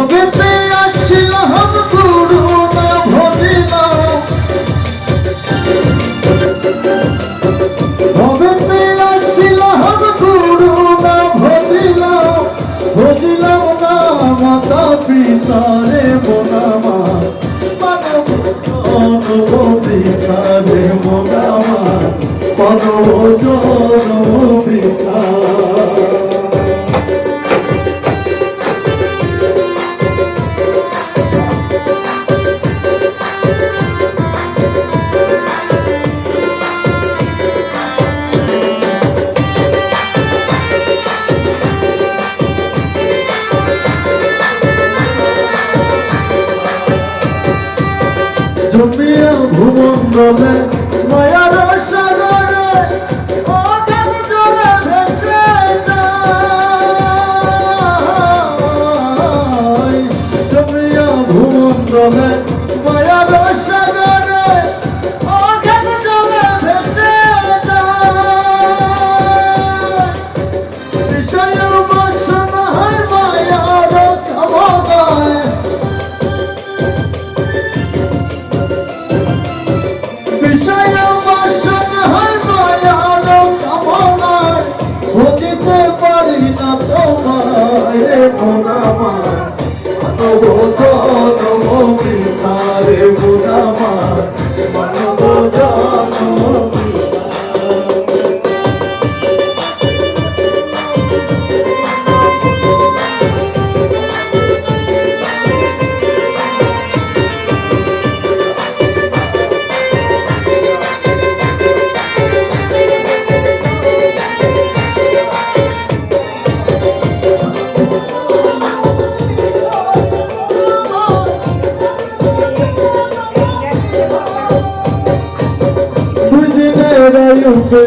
ভোগেতে আসিলাম গুরু না ভজিলাম, ভোগেতে আসিলাম গুরু না ভজিলাম, ভজিলাম না মাতা পিতারে মোনামা, মানব জনম পিতারে মোনামা, মানব জনম পিতা। জমিয়া ভুবন মায়ার সাগরে অগাধ জলে ভেসে যায়, জমিয়া ভুবন মায়ার সাগরে অগাধ জলে ভেসে যায়, বিষয় বাসনা মায়ার কামনায়, বিষয় বাসনা মায়ার কামনায়, বুঝিতে পারি না তোমায় মোনামা, মানব জনম পিতারে মোনামা, মানব জনম পিতা। দুই দিনের আয়ুতে